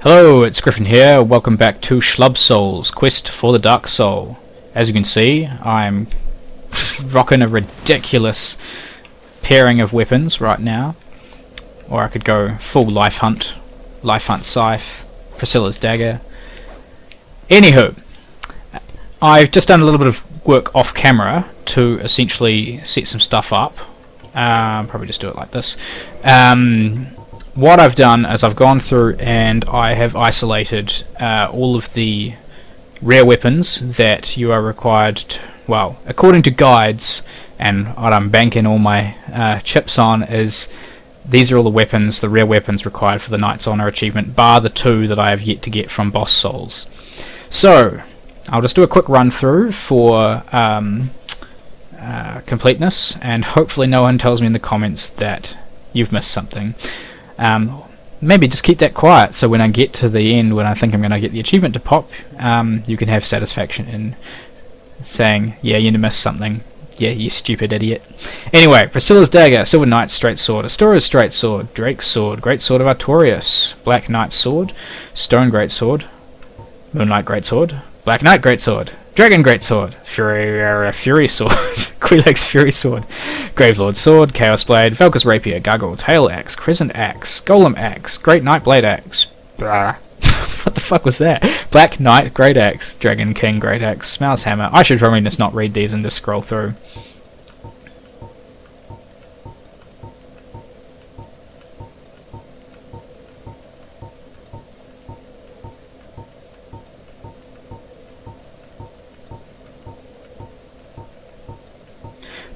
Hello, it's Griffin here. Welcome back to Schlub Souls, Quest for the Dark Soul. As you can see, I'm rocking a ridiculous pairing of weapons right now. Or I could go full Life Hunt Scythe, Priscilla's Dagger. Anywho, I've just done a little bit of work off camera to essentially set some stuff up. Probably just do it like this. What I've done is I've gone through and I have isolated all of the rare weapons that you are required to, well, according to guides, and what I'm banking all my chips on is these are all the weapons, the rare weapons required for the Knight's Honour achievement, bar the 2 that I have yet to get from boss souls. So, I'll just do a quick run through for completeness, and hopefully no one tells me in the comments that you've missed something. Maybe just keep that quiet so when I get to the end, when I think I'm going to get the achievement to pop, you can have satisfaction in saying, yeah, you missed something. Yeah, you stupid idiot. Anyway, Priscilla's Dagger, Silver Knight's Straight Sword, Astora's Straight Sword, Drake's Sword, Great Sword of Artorias, Black Knight's Sword, Stone Great Sword, Moonlight Great Sword, Black Knight Great Sword, Dragon Great Sword, Fury Sword, Quelaag's Fury Sword, Gravelord's Sword, Chaos Blade, Valka's Rapier, Gargoyle Tail Axe, Crescent Axe, Golem Axe, Great Knight Blade Axe, what the fuck was that? Black Knight Great Axe, Dragon King Great Axe, Mouse Hammer. I should probably just not read these and just scroll through.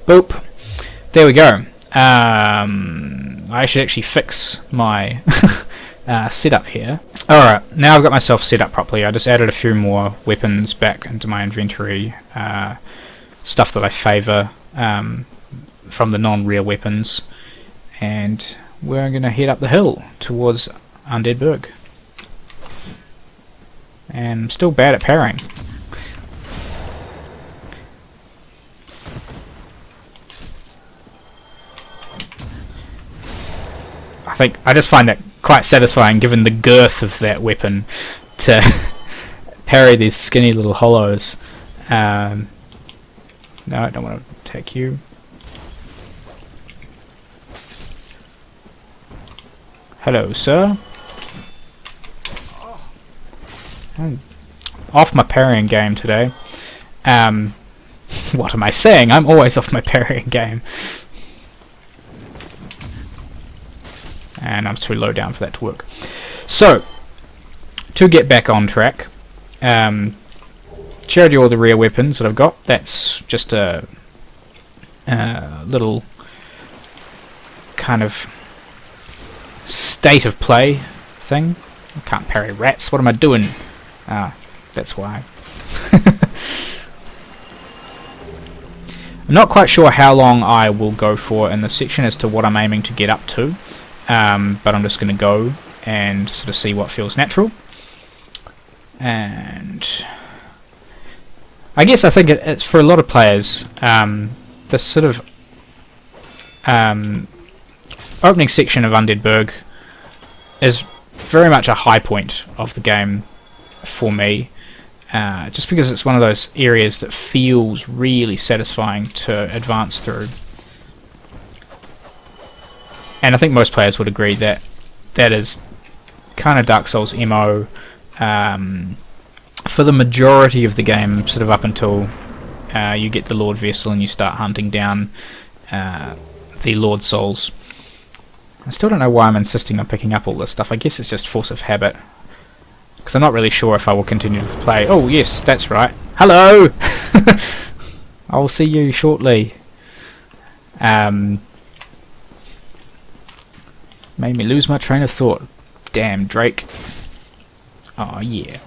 Boop. There we go. I should actually fix my setup here. Alright, now I've got myself set up properly. I just added a few more weapons back into my inventory. Stuff that I favour from the non-rare weapons. And we're going to head up the hill towards Undead Burg. And I'm still bad at parrying. I just find that quite satisfying, given the girth of that weapon, to parry these skinny little hollows. No, I don't want to attack you. Hello, sir. I'm off my parrying game today. What am I saying? I'm always off my parrying game. And I'm too low down for that to work. So, to get back on track, showed you all the rare weapons that I've got. That's just a little kind of state of play thing. I can't parry rats. What am I doing? That's why. I'm not quite sure how long I will go for in this section as to what I'm aiming to get up to. But I'm just going to go and sort of see what feels natural. And I guess I think it's for a lot of players, this sort of opening section of Undead Burg is very much a high point of the game for me, just because it's one of those areas that feels really satisfying to advance through. And I think most players would agree that that is kind of Dark Souls MO for the majority of the game, sort of up until you get the Lord Vessel and you start hunting down the Lord Souls. I still don't know why I'm insisting on picking up all this stuff. I guess it's just force of habit, because I'm not really sure if I will continue to play. Oh yes, that's right. Hello! I will see you shortly. Made me lose my train of thought. Damn, Drake. Oh, yeah.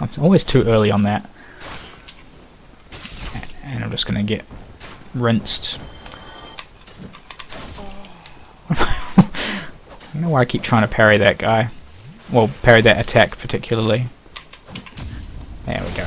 I'm always too early on that. And I'm just going to get rinsed. I don't know why I keep trying to parry that guy. Well, parry that attack particularly. There we go.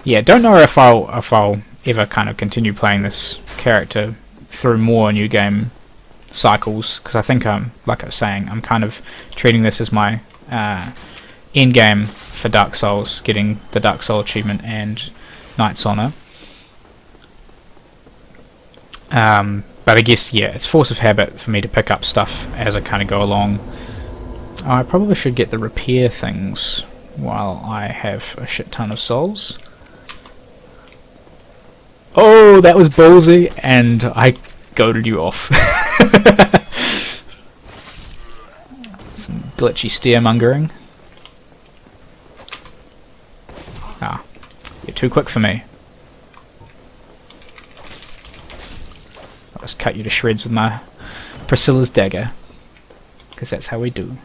yeah, don't know if I'll ever kind of continue playing this character through more new game cycles, because I think like I was saying, I'm kind of treating this as my end game for Dark Souls, getting the Dark Soul achievement and Knight's Honor. But I guess, yeah, it's force of habit for me to pick up stuff as I kind of go along. I probably should get the repair things while I have a shit ton of souls. Oh, that was ballsy, and I goaded you off. Some glitchy steermongering. Ah, you're too quick for me. I'll just cut you to shreds with my Priscilla's dagger, because that's how we do.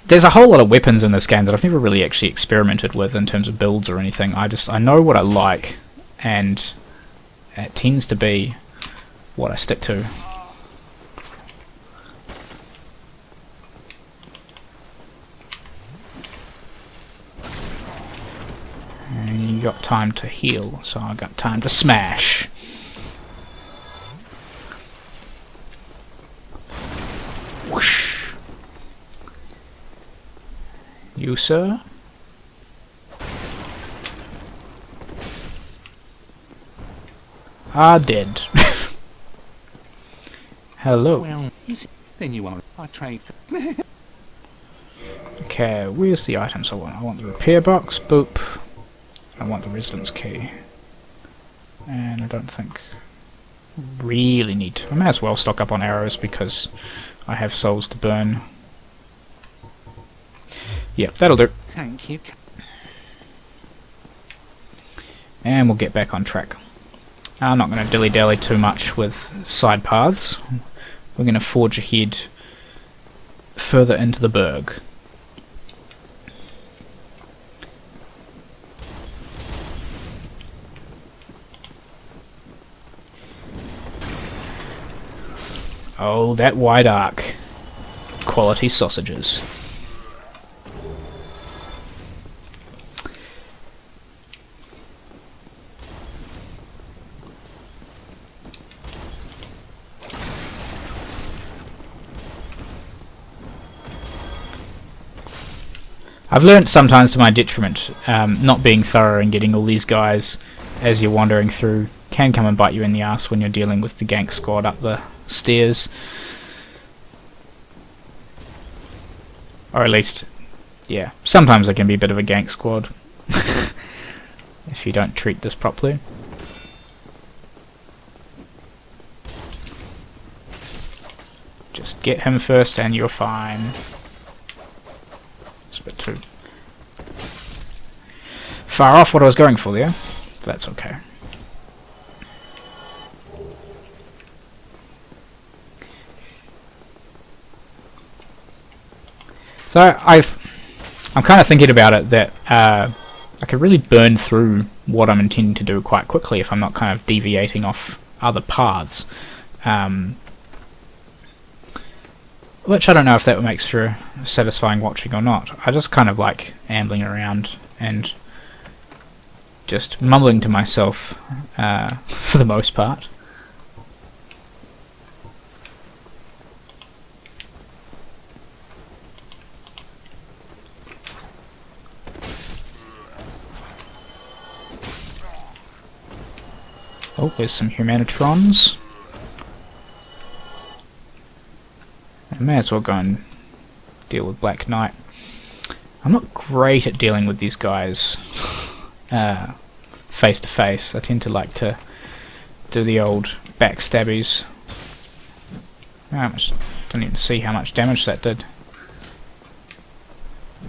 There's a whole lot of weapons in this game that I've never really actually experimented with in terms of builds or anything. I know what I like, and it tends to be what I stick to. And you got time to heal, so I got time to smash. Whoosh. You, sir? Are dead. Hello. Well, then you are. I trade. Okay, where's the items I want? I want the repair box, boop. I want the residence key. And I don't think really need to. I may as well stock up on arrows because I have souls to burn. Yep, that'll do. Thank you. And we'll get back on track. I'm not going to dilly-dally too much with side paths. We're going to forge ahead further into the Burg. Oh, that wide arc. Quality sausages. I've learnt sometimes to my detriment, not being thorough and getting all these guys as you're wandering through can come and bite you in the ass when you're dealing with the gank squad up the stairs. Or at least, yeah, sometimes it can be a bit of a gank squad if you don't treat this properly. Just get him first and you're fine. It's a bit too far off what I was going for there. That's okay. So I'm kind of thinking about it that I could really burn through what I'm intending to do quite quickly if I'm not kind of deviating off other paths. Which I don't know if that makes for satisfying watching or not. I just kind of like ambling around and just mumbling to myself for the most part. Oh, there's some humanitrons. I may as well go and deal with Black Knight. I'm not great at dealing with these guys face to face. I tend to like to do the old backstabbies. Don't even see how much damage that did.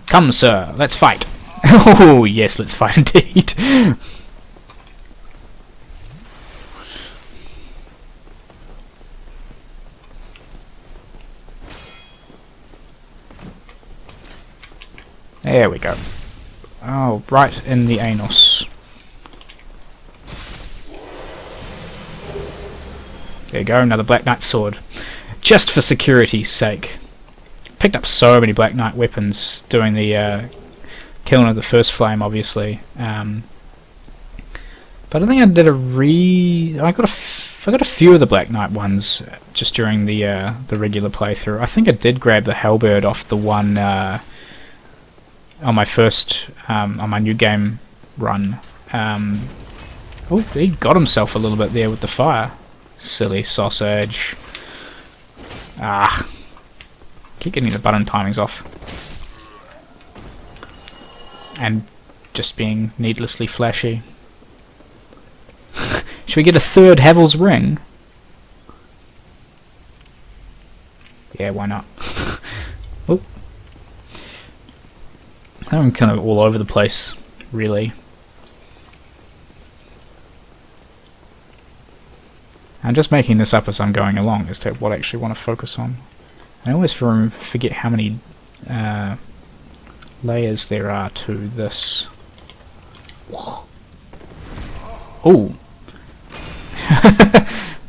Come, sir, let's fight. Oh, yes, let's fight indeed. There we go. Oh, right in the anus. There you go, another Black Knight sword. Just for security's sake. picked up so many Black Knight weapons doing the killing of the first flame, obviously. But I think I did I got a few of the Black Knight ones just during the regular playthrough. I think I did grab the Halberd off the one on my first on my new game run. Oh, he got himself a little bit there with the fire. Silly sausage. Keep getting the button timings off. And just being needlessly flashy. Should we get a third Havel's ring? Yeah, why not? Oh. I'm kind of all over the place, really. I'm just making this up as I'm going along as to what I actually want to focus on. I always forget how many layers there are to this. Oh!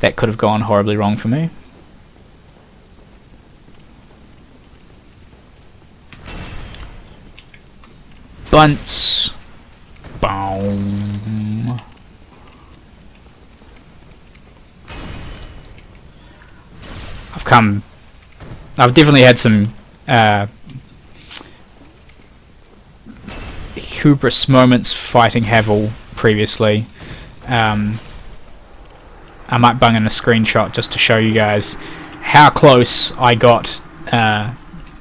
That could have gone horribly wrong for me. Bunts! Boom! I've definitely had some hubris moments fighting Havel previously. I might bung in a screenshot just to show you guys how close I got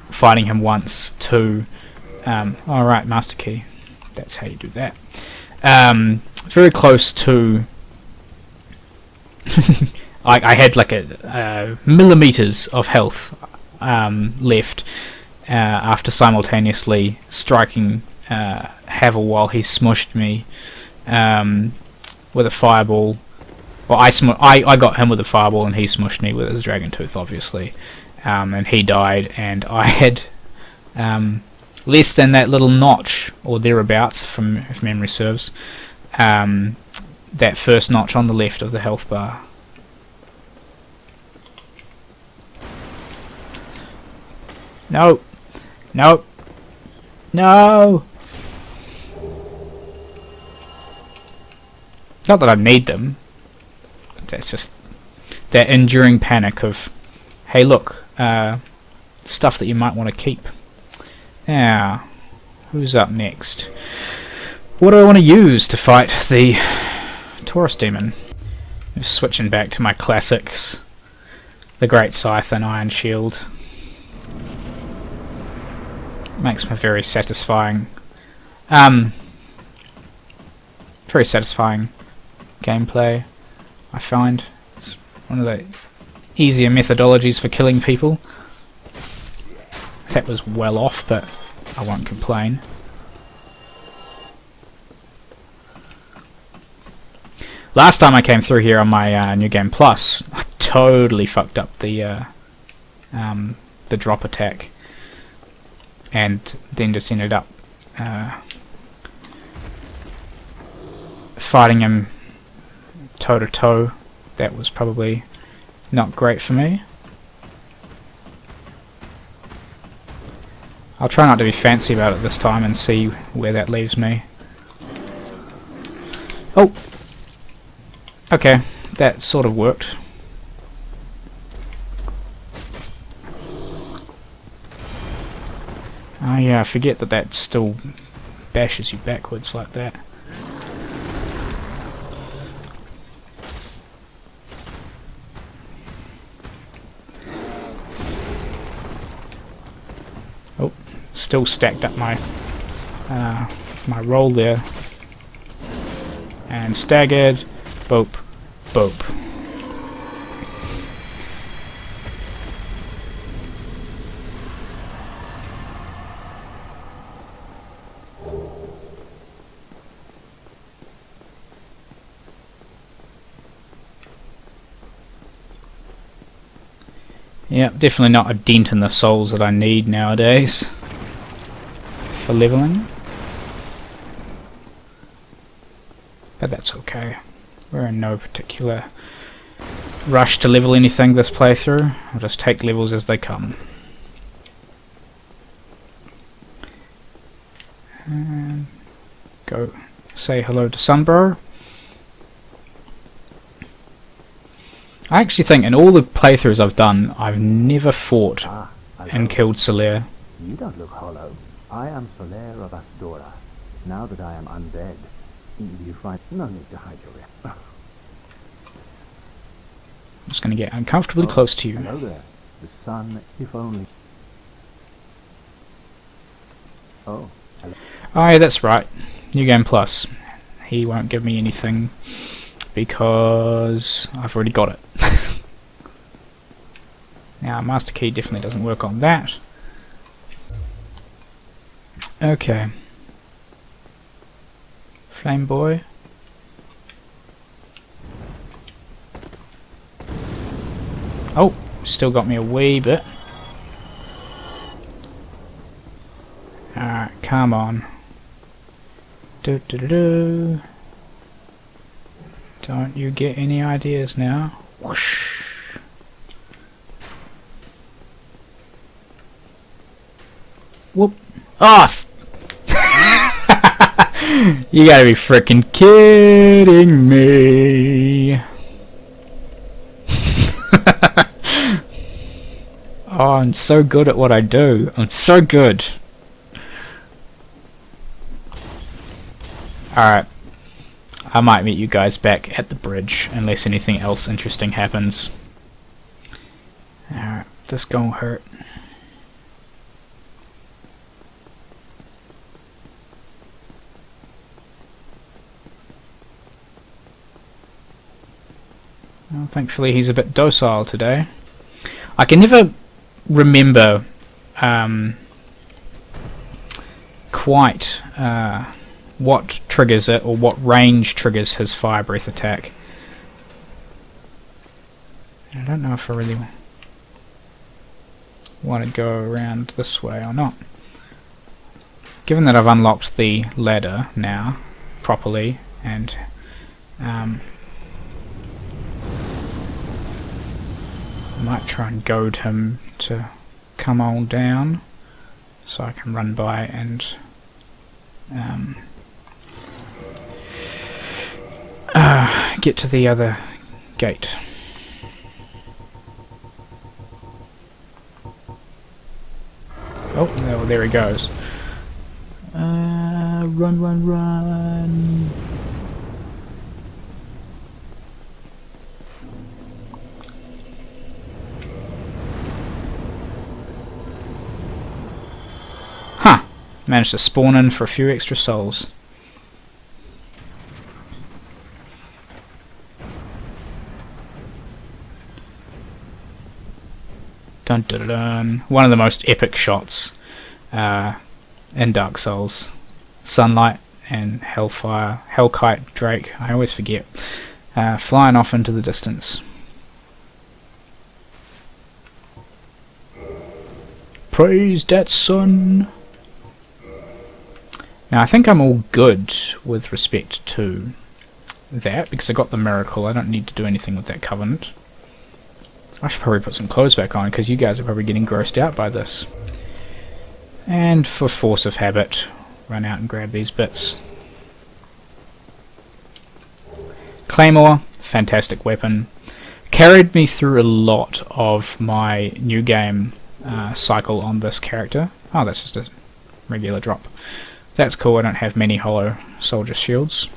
fighting him once to... alright, Master Key. That's how you do that. Very close to... I had like a millimeters of health left after simultaneously striking Havel while he smushed me with a fireball. Well, I got him with a fireball and he smushed me with his dragon tooth, obviously, and he died, and I had less than that little notch or thereabouts, from if memory serves, that first notch on the left of the health bar. No! No! No! Not that I need them. That's just that enduring panic of, hey look, stuff that you might want to keep. Now, who's up next? What do I want to use to fight the Taurus Demon? Just switching back to my classics. The Great Scythe and Iron Shield. Makes me very satisfying. Very satisfying gameplay, I find. It's one of the easier methodologies for killing people. That was well off, but I won't complain. Last time I came through here on my New Game Plus, I totally fucked up the drop attack, and then just ended up fighting him toe to toe. That was probably not great for me. I'll try not to be fancy about it this time and see where that leaves me. Oh! Okay, that sort of worked. Oh yeah, I forget that that still bashes you backwards like that. Oh, still stacked up my my roll there. And staggered. Boop. Boop. Yeah, definitely not a dent in the souls that I need nowadays for leveling. But that's okay. We're in no particular rush to level anything this playthrough. I'll just take levels as they come. go say hello to Sunbro. I actually think in all the playthroughs I've done, I've never fought and killed Solaire. You don't look hollow. I am Solaire of Astora. Now that I am undead, you find no need to hide your reaction. I'm just going to get uncomfortably close to you. Hello there. The sun, if only. Oh, hello. Oh yeah, that's right. New Game Plus. He won't give me anything because I've already got it. Now, Master Key definitely doesn't work on that. Okay. Flame Boy. Oh, still got me a wee bit. Alright, come on. Do do do do. Don't you get any ideas now? Whoosh. Whoop. Off! You gotta be frickin' kidding me. Oh, I'm so good at what I do. I'm so good. Alright. I might meet you guys back at the bridge unless anything else interesting happens. Alright, this gon' hurt. Well, thankfully he's a bit docile today. I can never remember quite what triggers it or what range triggers his fire breath attack. I don't know if I really want to go around this way or not. Given that I've unlocked the ladder now properly and I might try and goad him to come on down so I can run by and get to the other gate. Oh, no, there he goes. Run, run, run! Huh! Managed to spawn in for a few extra souls. Dun dun dun dun. One of the most epic shots in Dark Souls. Sunlight and Hellfire, Hellkite Drake, I always forget. Flying off into the distance. Praise that sun! Now I think I'm all good with respect to that, because I got the miracle. I don't need to do anything with that covenant. I should probably put some clothes back on, because you guys are probably getting grossed out by this. And for force of habit, run out and grab these bits. Claymore, fantastic weapon. Carried me through a lot of my new game cycle on this character. Oh, that's just a regular drop. That's cool, I don't have many hollow soldier shields.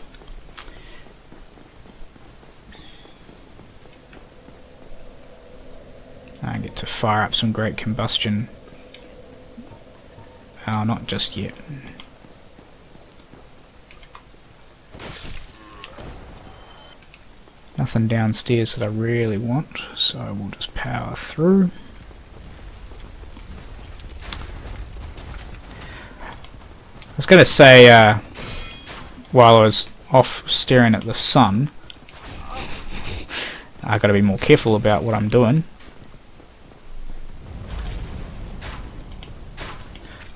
I get to fire up some great combustion. Oh, not just yet. Nothing downstairs that I really want, so we'll just power through. I was going to say, while I was off staring at the sun, I've got to be more careful about what I'm doing.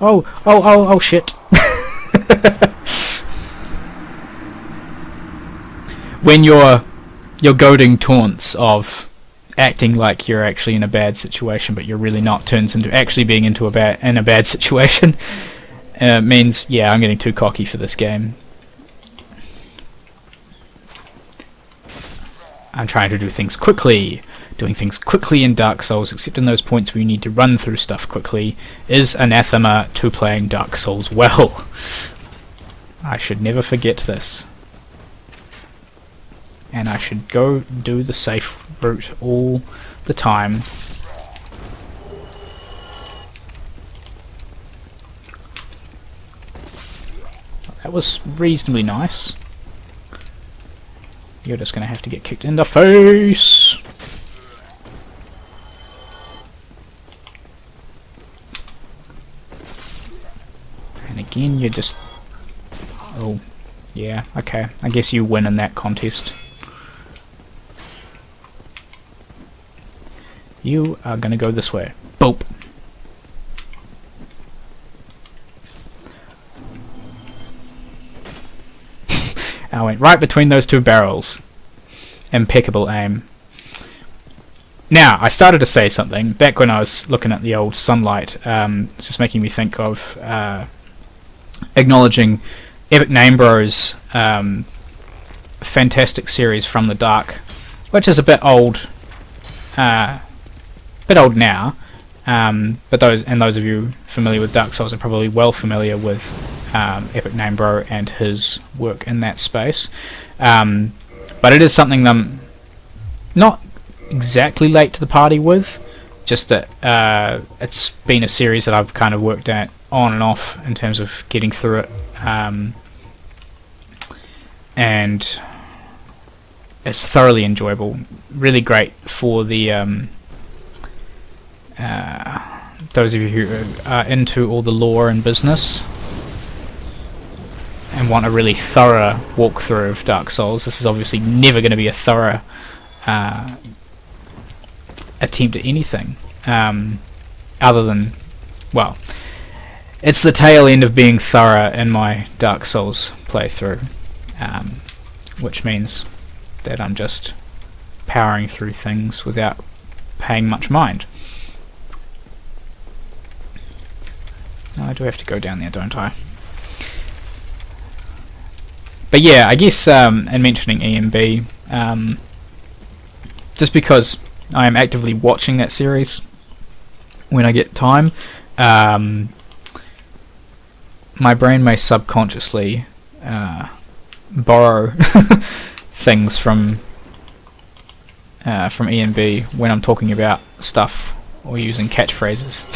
Oh shit. When you're goading taunts of acting like you're actually in a bad situation but you're really not, turns into actually being in a bad situation, means, yeah, I'm getting too cocky for this game. I'm trying to do things quickly. Doing things quickly in Dark Souls, except in those points where you need to run through stuff quickly, is anathema to playing Dark Souls well. I should never forget this. And I should go do the safe route all the time. That was reasonably nice. You're just going to have to get kicked in the face! And again, you're just... Oh, yeah, okay. I guess you win in that contest. You are going to go this way. Boop! I went right between those two barrels. Impeccable aim. Now, I started to say something back when I was looking at the old sunlight. It's just making me think of acknowledging Epic Name Bros' fantastic series From the Dark, which is a bit old now. But those of you familiar with Dark Souls are probably well familiar with Epic Name Bro and his work in that space. But it is something I'm not exactly late to the party with, just that it's been a series that I've kind of worked at on and off in terms of getting through it, and it's thoroughly enjoyable, really great for the those of you who are into all the lore and business and want a really thorough walkthrough of Dark Souls. This is obviously never going to be a thorough attempt at anything, other than, well, it's the tail end of being thorough in my Dark Souls playthrough, which means that I'm just powering through things without paying much mind. I do have to go down there, don't I? But yeah, I guess in mentioning EMB, just because I am actively watching that series when I get time, my brain may subconsciously borrow things from EMB when I'm talking about stuff or using catchphrases.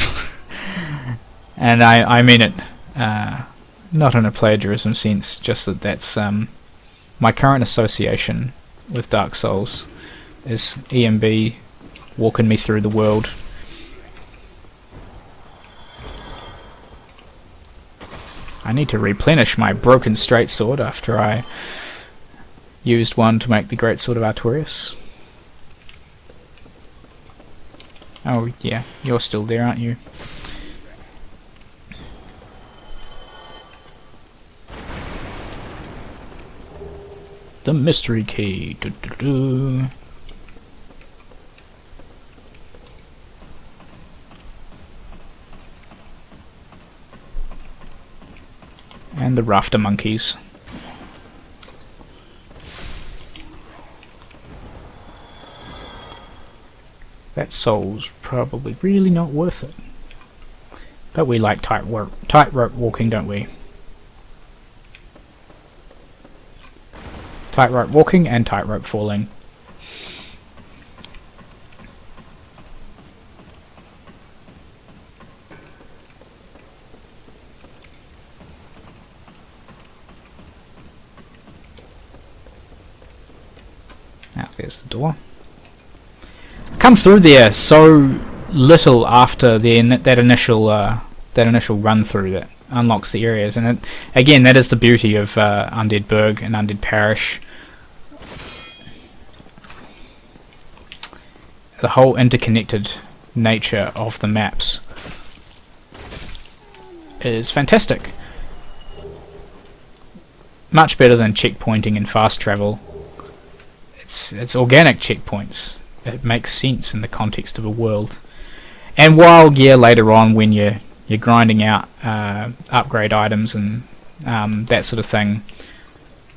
And I mean it not in a plagiarism sense, just that that's my current association with Dark Souls is EMB walking me through the world. I need to replenish my broken straight sword after I used one to make the great sword of Artorias. Oh yeah, you're still there, aren't you? The mystery key. And the rafter monkeys. That soul's probably really not worth it. But we like tightrope walking, don't we? Tightrope walking and tightrope falling. Now there's the door. I come through there so little after that initial run through that unlocks the areas, and again, that is the beauty of Undead Burg and Undead Parish. The whole interconnected nature of the maps is fantastic. Much better than checkpointing and fast travel. It's organic checkpoints. It makes sense in the context of a world. And while, yeah, later on when you're grinding out upgrade items and that sort of thing,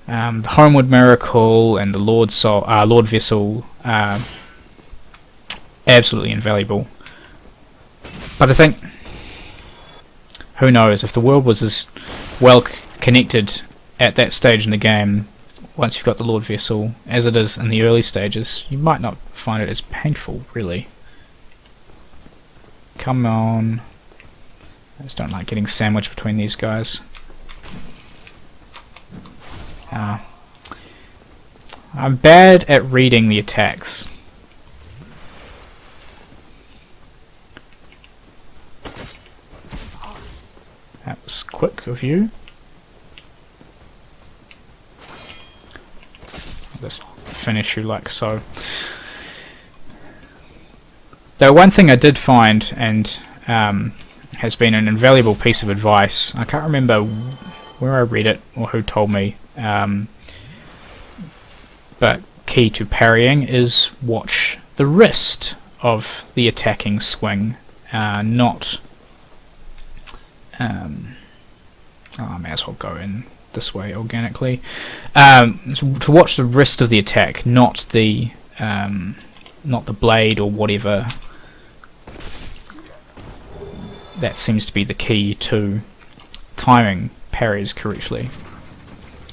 The Homeward Miracle and the Lord Vessel are absolutely invaluable. But I think, who knows, if the world was as well connected at that stage in the game, once you've got the Lord Vessel, as it is in the early stages, you might not find it as painful, really. Come on. I just don't like getting sandwiched between these guys. I'm bad at reading the attacks. That was quick of you. I'll just finish you like so. Though one thing I did find, and has been an invaluable piece of advice, I can't remember where I read it or who told me, but key to parrying is watch the wrist of the attacking swing, not... I may as well go in this way organically. To watch the wrist of the attack, not the blade or whatever. That seems to be the key to timing parries correctly.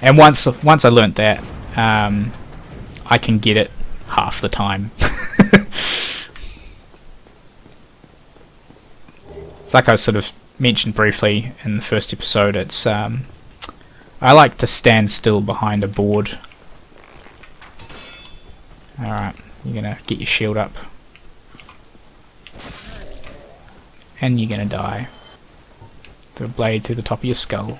And once I learnt that, I can get it half the time. It's like I sort of mentioned briefly in the first episode, it's I like to stand still behind a board. Alright, you're gonna get your shield up. And you're gonna die. The blade through the top of your skull.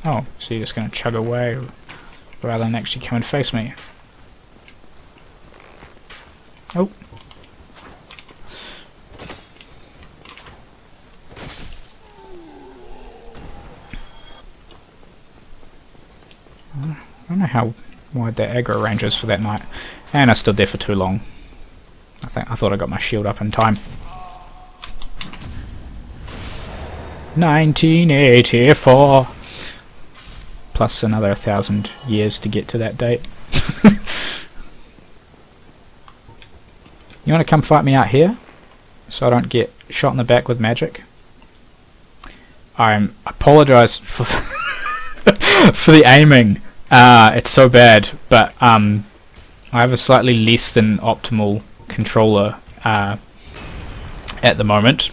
Oh, so you're just gonna chug away rather than actually come and face me. Oh. I don't know how wide that aggro range is for that night. And I stood there for too long. I thought I got my shield up in time. 1984! Plus another 1,000 years to get to that date. You want to come fight me out here? So I don't get shot in the back with magic? I apologise for for the aiming. It's so bad, but I have a slightly less than optimal controller at the moment,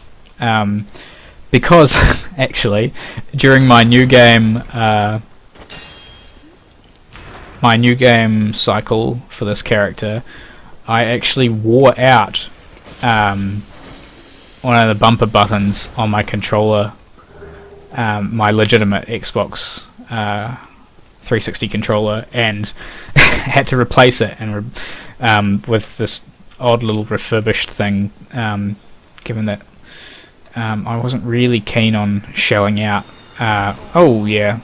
because actually during my new game cycle for this character, I actually wore out one of the bumper buttons on my controller, my legitimate Xbox 360 controller, and had to replace it and with this odd little refurbished thing, given that I wasn't really keen on shelling out. Oh yeah,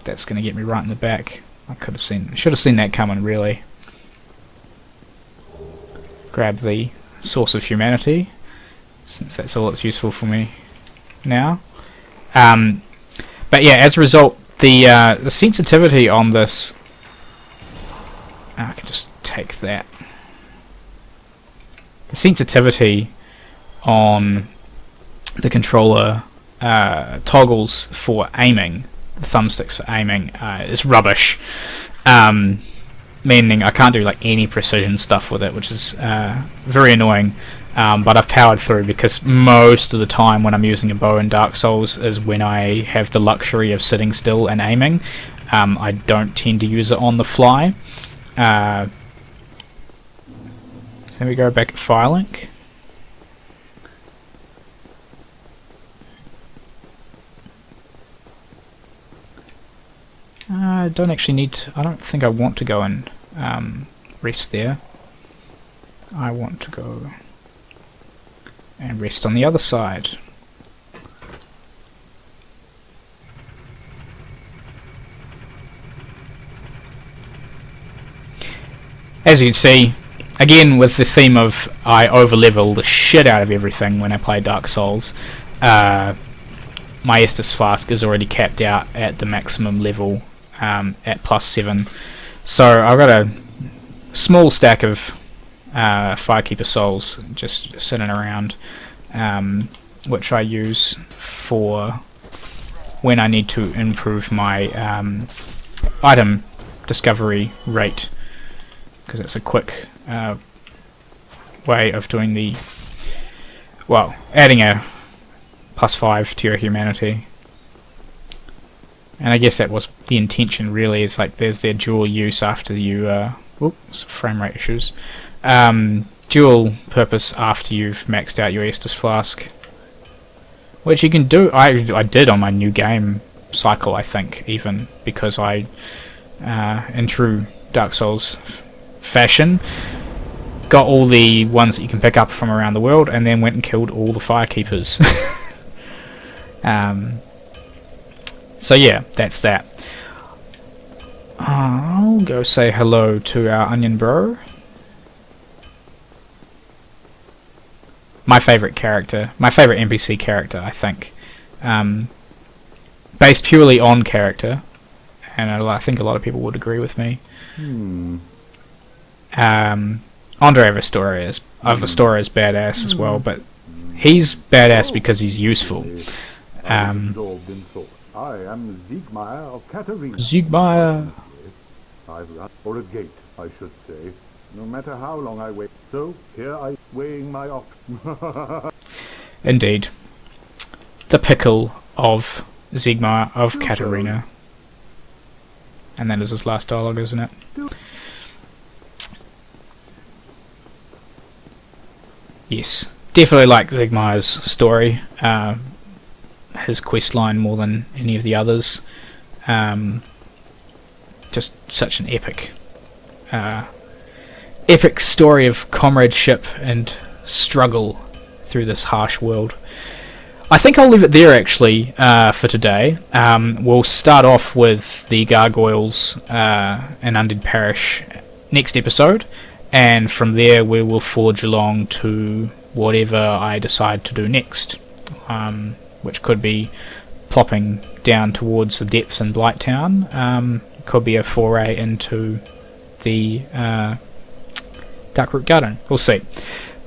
that's going to get me right in the back. Should have seen that coming, really. Grab the Source of Humanity, since that's all that's useful for me now. But yeah, as a result, the sensitivity on this... I can just take that. The sensitivity on the controller toggles for aiming, the thumbsticks for aiming, is rubbish. Meaning I can't do like any precision stuff with it, which is very annoying. But I've powered through, because most of the time when I'm using a bow in Dark Souls is when I have the luxury of sitting still and aiming. I don't tend to use it on the fly. So we go back at Firelink. I don't actually need to, I don't think I want to go and rest there. I want to go and rest on the other side. As you can see, again with the theme of I overlevel the shit out of everything when I play Dark Souls, my Estus Flask is already capped out at the maximum level at +7. So I've got a small stack of Firekeeper souls just sitting around, which I use for when I need to improve my item discovery rate, because it's a quick way of doing the, well, adding a +5 to your humanity. And I guess that was the intention, really, is like there's their dual use after you whoops, frame rate issues, dual purpose after you've maxed out your Estus Flask, which you can do. I did on my new game cycle, I think, even, because I in true Dark Souls fashion got all the ones that you can pick up from around the world and then went and killed all the Firekeepers. So yeah, that's that. I'll go say hello to our onion bro. My favourite character, my favourite NPC character, I think. Based purely on character, and I think a lot of people would agree with me. Andre of Astoria is badass as well, but he's badass because he's useful. I am Siegmeyer of Katarina. Siegmeyer. I've run for a gate, I should say. No matter how long I wait. So here I weighing my ox. Indeed. The pickle of Siegmeyer of Katarina. And that is his last dialogue, isn't it? Yes. Definitely like Siegmeyer's story. His quest line more than any of the others. Just such an epic story of comradeship and struggle through this harsh world. I think I'll leave it there actually for today. We'll start off with the Gargoyles and Undead Parish next episode, and from there we will forge along to whatever I decide to do next, which could be plopping down towards the depths in Blighttown. Could be a foray into the Darkroot Garden. We'll see.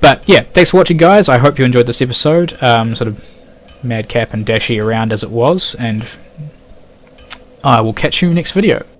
But yeah, thanks for watching, guys. I hope you enjoyed this episode. Sort of madcap and dashy around as it was, and I will catch you next video.